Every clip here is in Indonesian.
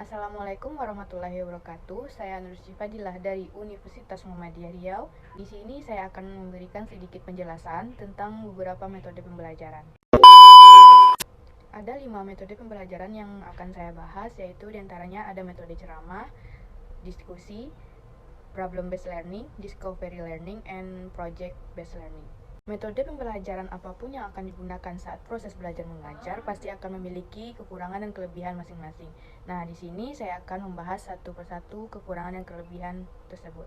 Assalamualaikum warahmatullahi wabarakatuh. Saya Nur Fadilah dari Universitas Muhammadiyah Riau. Di sini saya akan memberikan sedikit penjelasan tentang beberapa metode pembelajaran. Ada 5 metode pembelajaran yang akan saya bahas, yaitu diantaranya ada metode ceramah, diskusi, problem based learning, discovery learning, and project based learning. Metode pembelajaran apapun yang akan digunakan saat proses belajar mengajar pasti akan memiliki kekurangan dan kelebihan masing-masing. Nah, di sini saya akan membahas satu persatu kekurangan dan kelebihan tersebut.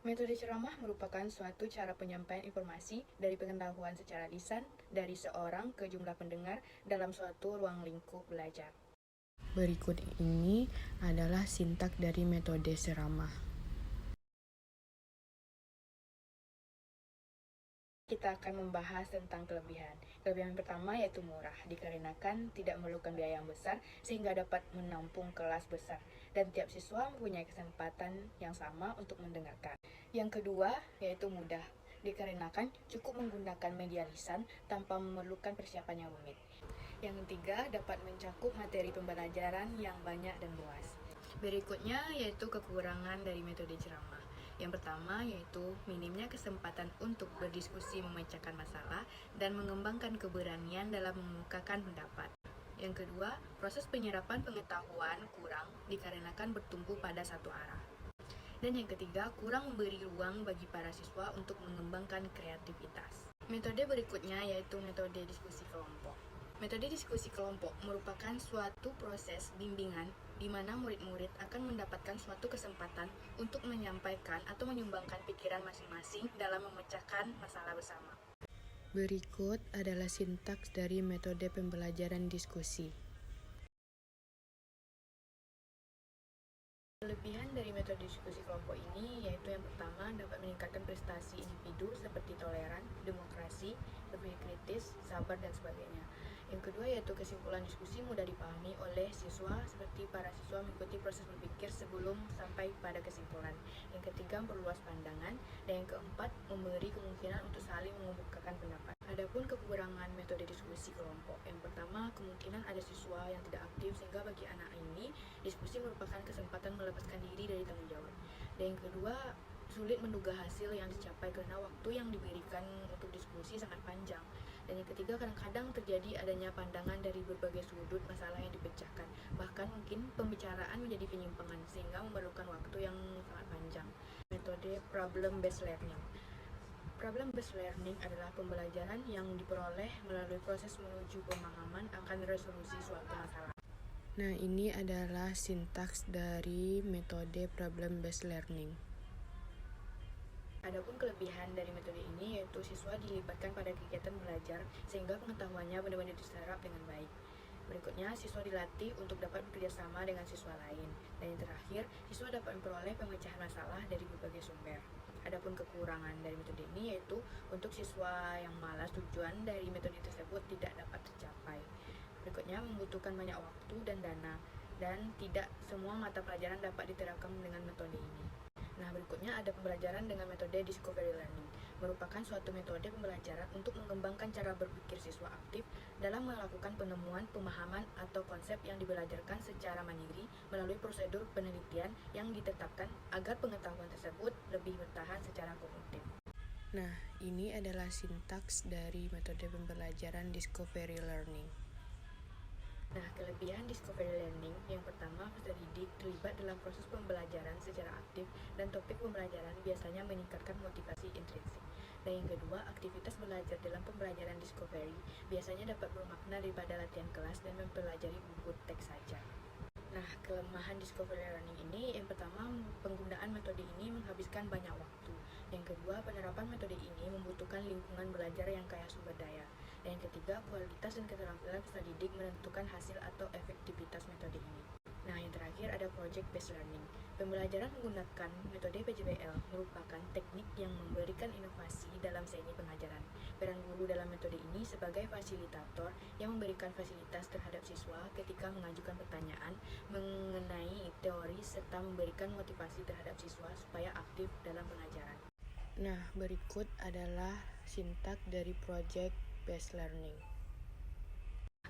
Metode ceramah merupakan suatu cara penyampaian informasi dari pengetahuan secara lisan dari seorang ke jumlah pendengar dalam suatu ruang lingkup belajar. Berikut ini adalah sintak dari metode ceramah. Kita akan membahas tentang kelebihan. Kelebihan pertama yaitu murah, dikarenakan tidak memerlukan biaya yang besar sehingga dapat menampung kelas besar dan tiap siswa mempunyai kesempatan yang sama untuk mendengarkan. Yang kedua yaitu mudah, dikarenakan cukup menggunakan media lisan tanpa memerlukan persiapan yang rumit. Yang ketiga dapat mencakup materi pembelajaran yang banyak dan luas. Berikutnya yaitu kekurangan dari metode ceramah. Yang pertama yaitu minimnya kesempatan untuk berdiskusi memecahkan masalah dan mengembangkan keberanian dalam mengemukakan pendapat. Yang kedua, proses penyerapan pengetahuan kurang dikarenakan bertumpu pada satu arah. Dan yang ketiga, kurang memberi ruang bagi para siswa untuk mengembangkan kreativitas. Metode berikutnya yaitu metode diskusi kelompok. Metode diskusi kelompok merupakan suatu proses bimbingan di mana murid-murid akan mendapatkan suatu kesempatan untuk menyampaikan atau menyumbangkan pikiran masing-masing dalam memecahkan masalah bersama. Berikut adalah sintaks dari metode pembelajaran diskusi. Kelebihan dari metode diskusi kelompok ini yaitu yang pertama dapat meningkatkan prestasi individu seperti toleran, demokrasi, berpikir kritis, sabar, dan sebagainya. Yang kedua yaitu kesimpulan diskusi mudah dipahami oleh siswa seperti para siswa mengikuti proses berpikir sebelum sampai pada kesimpulan. Yang ketiga memperluas pandangan, dan yang keempat memberi kemungkinan untuk saling mengemukakan pendapat. Adapun kekurangan metode diskusi kelompok, yang pertama kemungkinan ada siswa yang tidak aktif sehingga bagi anak ini diskusi merupakan kesempatan melepaskan diri dari tanggung jawab. Dan yang kedua sulit menduga hasil yang dicapai karena waktu yang diberikan untuk diskusi sangat panjang. Dan yang ketiga, kadang-kadang terjadi adanya pandangan dari berbagai sudut masalah yang dipecahkan. Bahkan mungkin pembicaraan menjadi penyimpangan sehingga memerlukan waktu yang sangat panjang. Metode problem based learning. Problem based learning adalah pembelajaran yang diperoleh melalui proses menuju pemahaman akan resolusi suatu masalah. Nah, ini adalah sintaks dari metode problem based learning. Adapun kelebihan dari metode ini yaitu siswa dilibatkan pada kegiatan belajar sehingga pengetahuannya benar-benar diserap dengan baik. Berikutnya, siswa dilatih untuk dapat bekerjasama dengan siswa lain. Dan yang terakhir, siswa dapat memperoleh pemecahan masalah dari berbagai sumber. Adapun kekurangan dari metode ini yaitu untuk siswa yang malas, tujuan dari metode tersebut tidak dapat tercapai. Berikutnya, membutuhkan banyak waktu dan dana, dan tidak semua mata pelajaran dapat diterapkan dengan metode ini. Nah, berikutnya ada pembelajaran dengan metode discovery learning. Merupakan suatu metode pembelajaran untuk mengembangkan cara berpikir siswa aktif dalam melakukan penemuan, pemahaman, atau konsep yang dibelajarkan secara mandiri melalui prosedur penelitian yang ditetapkan agar pengetahuan tersebut lebih bertahan secara kognitif. Nah, ini adalah sintaks dari metode pembelajaran discovery learning. Nah, kelebihan discovery learning yang pertama, peserta didik terlibat dalam proses pembelajaran secara aktif dan topik pembelajaran biasanya meningkatkan motivasi intrinsik. Dan yang kedua, aktivitas belajar dalam pembelajaran discovery biasanya dapat bermakna daripada latihan kelas dan mempelajari buku teks saja. Nah, kelemahan discovery learning ini yang pertama, penggunaan metode ini menghabiskan banyak waktu. Yang kedua, penerapan metode ini membutuhkan lingkungan belajar yang kaya sumber daya. Dan yang ketiga, kualitas dan keterampilan peserta didik menentukan hasil atau efektivitas metode ini. Nah, yang terakhir ada project based learning. Pembelajaran menggunakan metode PJBL merupakan teknik yang memberikan inovasi dalam seni pengajaran. Peran guru dalam metode ini sebagai fasilitator yang memberikan fasilitas terhadap siswa ketika mengajukan pertanyaan mengenai teori serta memberikan motivasi terhadap siswa supaya aktif dalam pengajaran. Nah, berikut adalah sintak dari project based learning.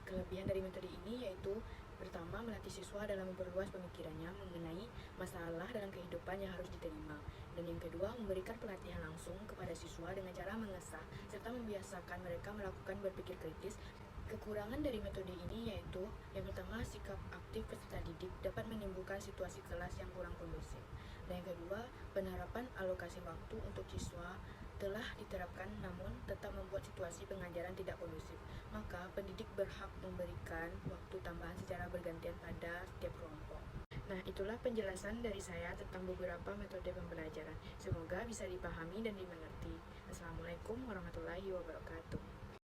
Kelebihan dari metode ini yaitu Pertama, melatih siswa dalam memperluas pemikirannya mengenai masalah dalam kehidupan yang harus diterima. Dan yang kedua, memberikan pelatihan langsung kepada siswa dengan cara mengesah serta membiasakan mereka melakukan berpikir kritis. Kekurangan dari metode ini yaitu, yang pertama, sikap aktif peserta didik dapat menimbulkan situasi kelas yang kurang kondusif. Dan yang kedua, penerapan alokasi waktu untuk siswa telah diterapkan namun tetap membuat situasi pengajaran tidak kondusif. Maka pendidik berhak memberikan waktu tambahan secara bergantian pada setiap kelompok. Nah, itulah penjelasan dari saya tentang beberapa metode pembelajaran. Semoga bisa dipahami dan dimengerti. Assalamualaikum warahmatullahi wabarakatuh.